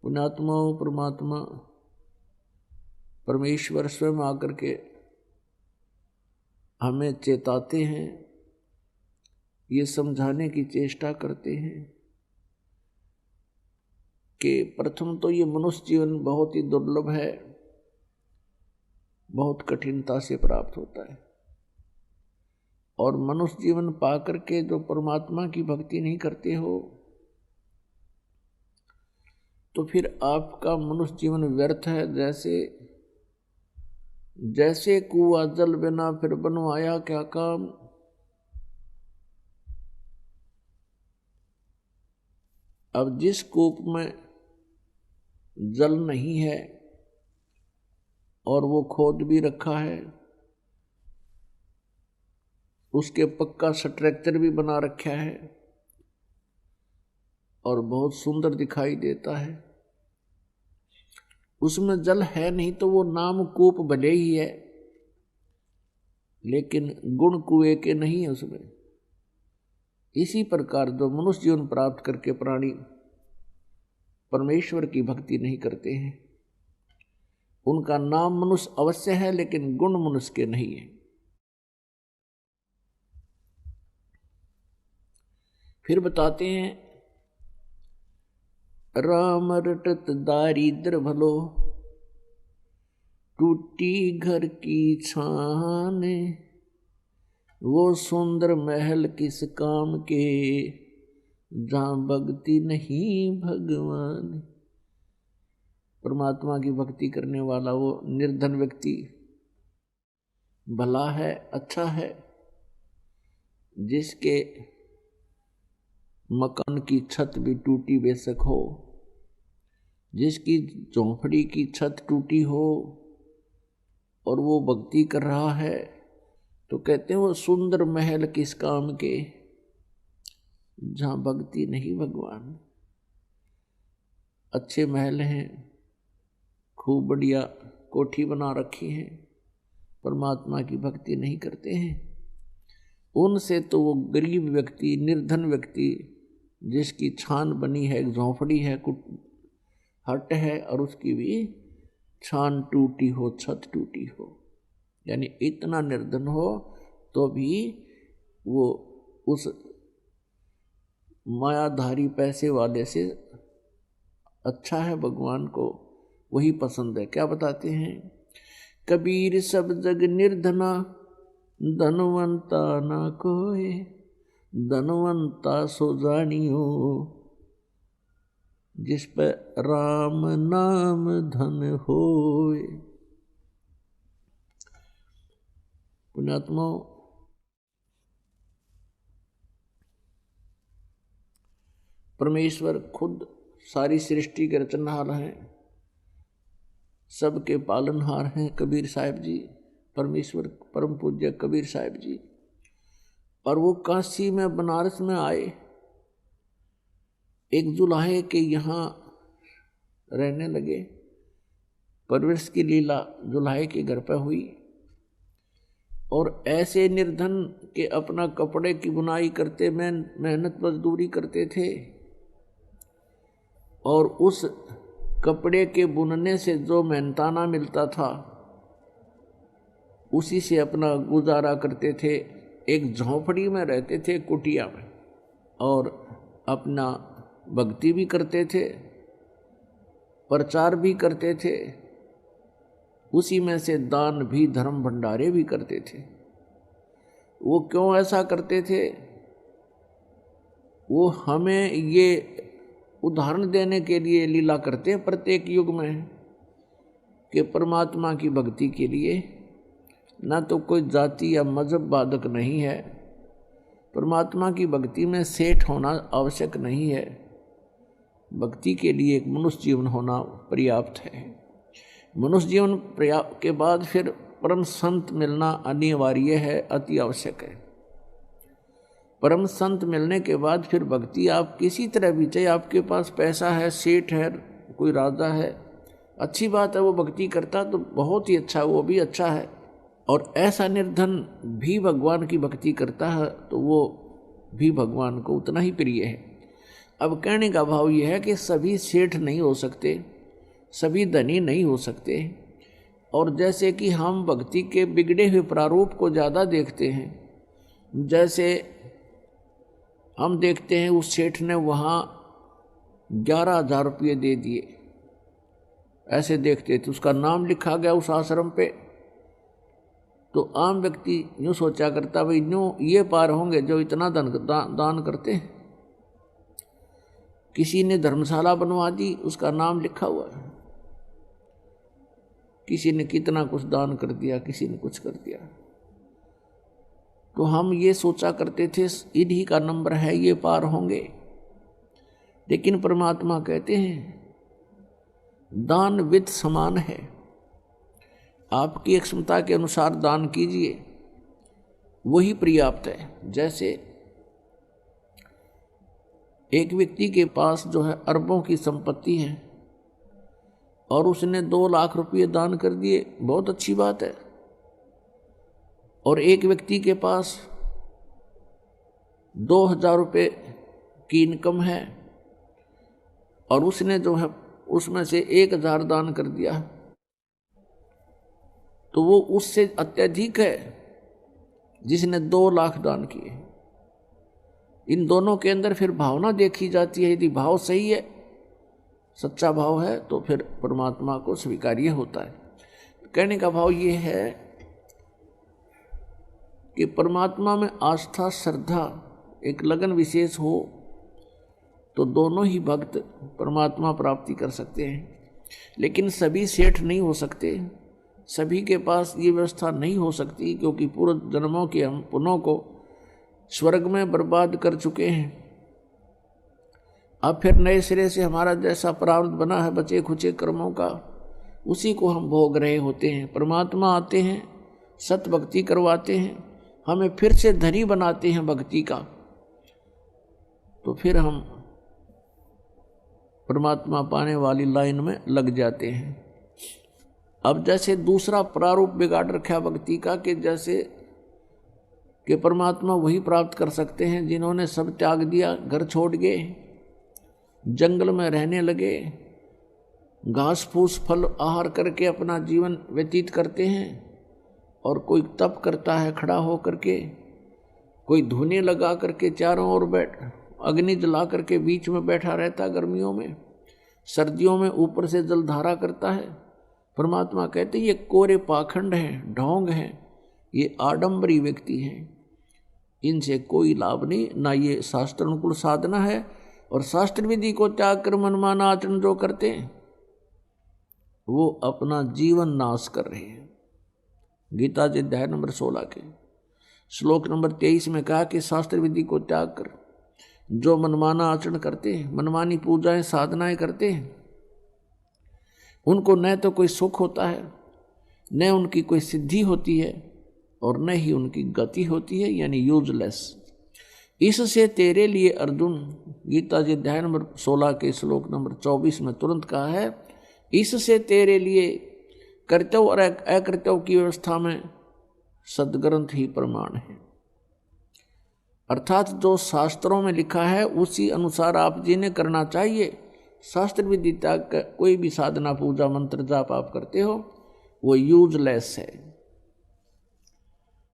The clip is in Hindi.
पुण्यात्माओं, परमात्मा परमेश्वर स्वयं आकर के हमें चेताते हैं, ये समझाने की चेष्टा करते हैं कि प्रथम तो ये मनुष्य जीवन बहुत ही दुर्लभ है, बहुत कठिनता से प्राप्त होता है। और मनुष्य जीवन पाकर के जो परमात्मा की भक्ति नहीं करते हो तो फिर आपका मनुष्य जीवन व्यर्थ है। जैसे कुआं जल बिना फिर बनवाया क्या काम। अब जिस कूप में जल नहीं है और वो खोद भी रखा है, उसके पक्का स्ट्रक्चर भी बना रखा है और बहुत सुंदर दिखाई देता है, उसमें जल है नहीं तो वो नाम कूप भले ही है लेकिन गुण कुएं के नहीं है उसमें। इसी प्रकार जो मनुष्य जीवन प्राप्त करके प्राणी परमेश्वर की भक्ति नहीं करते हैं, उनका नाम मनुष्य अवश्य है लेकिन गुण मनुष्य के नहीं है। फिर बताते हैं, राम रटत दारिद्र भलो, टूटी घर की छान, वो सुंदर महल किस काम के, जहां भक्ति नहीं भगवान। परमात्मा की भक्ति करने वाला वो निर्धन व्यक्ति भला है, अच्छा है, जिसके मकान की छत भी टूटी बेशक हो, जिसकी झोंपड़ी की छत टूटी हो और वो भक्ति कर रहा है, तो कहते हैं वो सुंदर महल किस काम के, जहां भक्ति नहीं भगवान। अच्छे महल हैं, खूब बढ़िया कोठी बना रखी है, परमात्मा की भक्ति नहीं करते हैं, उनसे तो वो गरीब व्यक्ति, निर्धन व्यक्ति, जिसकी छान बनी है, झोंपड़ी है, हट है और उसकी भी छान टूटी हो, छत टूटी हो, यानी इतना निर्धन हो तो भी वो उस मायाधारी पैसे वाले से अच्छा है, भगवान को वही पसंद है। क्या बताते हैं, कबीर सब जग निर्धना, धनवंता ना कोय, धनवंता सो जानियो, जिस पर राम नाम धन होए। पुण्यात्माओं, परमेश्वर खुद सारी सृष्टि के रचनहार हैं, सबके पालनहार हैं कबीर साहिब जी, परमेश्वर परम पूज्य कबीर साहिब जी। और वो काशी में, बनारस में आए, एक जुलाहे के यहाँ रहने लगे। परवरिश की लीला जुलाहे के घर पर हुई और ऐसे निर्धन के अपना कपड़े की बुनाई करते, मेहनत मजदूरी करते थे और उस कपड़े के बुनने से जो मेहनताना मिलता था उसी से अपना गुजारा करते थे। एक झोंपड़ी में रहते थे, कुटिया में, और अपना भक्ति भी करते थे, प्रचार भी करते थे, उसी में से दान भी, धर्म भंडारे भी करते थे। वो क्यों ऐसा करते थे, वो हमें ये उदाहरण देने के लिए लीला करते हैं प्रत्येक युग में कि परमात्मा की भक्ति के लिए ना तो कोई जाति या मजहब बाधक नहीं है, परमात्मा की भक्ति में सेठ होना आवश्यक नहीं है, भक्ति के लिए एक मनुष्य जीवन होना पर्याप्त है। मनुष्य जीवन के बाद फिर परम संत मिलना अनिवार्य है, अति आवश्यक है। परम संत मिलने के बाद फिर भक्ति आप किसी तरह भी, चाहे आपके पास पैसा है, सेठ है, कोई राजा है, अच्छी बात है, वो भक्ति करता तो बहुत ही अच्छा, वो भी अच्छा है। और ऐसा निर्धन भी भगवान की भक्ति करता है तो वो भी भगवान को उतना ही प्रिय है। अब कहने का भाव यह है कि सभी सेठ नहीं हो सकते, सभी धनी नहीं हो सकते, और जैसे कि हम भक्ति के बिगड़े हुए प्रारूप को ज़्यादा देखते हैं, जैसे हम देखते हैं उस सेठ ने वहाँ 11,000 रुपये दे दिए, ऐसे देखते थे, उसका नाम लिखा गया उस आश्रम पे, तो आम व्यक्ति यूँ सोचा करता भाई यूँ ये पार होंगे जो इतना दान करते हैं। किसी ने धर्मशाला बनवा दी, उसका नाम लिखा हुआ है, किसी ने कितना कुछ दान कर दिया, किसी ने कुछ कर दिया, तो हम ये सोचा करते थे इन्हीं का नंबर है, ये पार होंगे। लेकिन परमात्मा कहते हैं दान वित्त समान है, आपकी क्षमता के अनुसार दान कीजिए, वही पर्याप्त है। जैसे एक व्यक्ति के पास जो है अरबों की संपत्ति है और उसने 2 लाख रुपये दान कर दिए, बहुत अच्छी बात है। और एक व्यक्ति के पास 2,000 रुपये की इनकम है और उसने जो है उसमें से 1,000 दान कर दिया, तो वो उससे अत्यधिक है जिसने 2 लाख दान किए। इन दोनों के अंदर फिर भावना देखी जाती है, यदि भाव सही है, सच्चा भाव है, तो फिर परमात्मा को स्वीकार्य होता है। कहने का भाव ये है कि परमात्मा में आस्था, श्रद्धा, एक लगन विशेष हो तो दोनों ही भक्त परमात्मा प्राप्ति कर सकते हैं। लेकिन सभी सेठ नहीं हो सकते, सभी के पास ये व्यवस्था नहीं हो सकती, क्योंकि पूर्व जन्मों के हम पुण्यों को स्वर्ग में बर्बाद कर चुके हैं। अब फिर नए सिरे से हमारा जैसा प्रारब्ध बना है बचे खुचे कर्मों का, उसी को हम भोग रहे होते हैं। परमात्मा आते हैं, सत भक्ति करवाते हैं, हमें फिर से धनी बनाते हैं भक्ति का, तो फिर हम परमात्मा पाने वाली लाइन में लग जाते हैं। अब जैसे दूसरा प्रारूप बिगाड़ रखा भक्ति का कि जैसे कि परमात्मा वही प्राप्त कर सकते हैं जिन्होंने सब त्याग दिया, घर छोड़ गए, जंगल में रहने लगे, घास फूस फल आहार करके अपना जीवन व्यतीत करते हैं, और कोई तप करता है खड़ा हो करके, कोई धुने लगा करके चारों ओर अग्नि जला करके बीच में बैठा रहता गर्मियों में, सर्दियों में ऊपर से जलधारा करता है। परमात्मा कहते ये कोरे पाखंड हैं, ढोंग हैं, ये आडंबरी व्यक्ति हैं, इनसे कोई लाभ नहीं, ना ये शास्त्र अनुकूल साधना है। और शास्त्र विधि को त्याग कर मनमाना आचरण जो करते हैं वो अपना जीवन नाश कर रहे हैं। गीता जी अध्याय नंबर 16 के श्लोक नंबर 23 में कहा कि शास्त्र विधि को त्याग कर जो मनमाना आचरण करते हैं, मनमानी पूजाएं साधनाएं करते हैं, उनको न तो कोई सुख होता है, न उनकी कोई सिद्धि होती है, और न ही उनकी गति होती है, यानी यूजलेस। इससे तेरे लिए अर्जुन, गीता जी अध्याय नंबर 16 के श्लोक नंबर 24 में तुरंत कहा है, इससे तेरे लिए कर्तव्य और अकर्तव्य की व्यवस्था में सदग्रंथ ही प्रमाण है। अर्थात जो शास्त्रों में लिखा है उसी अनुसार आप जिन्हें करना चाहिए। शास्त्र विधि त्याग कोई भी साधना पूजा मंत्र जाप आप करते हो वो यूजलेस है।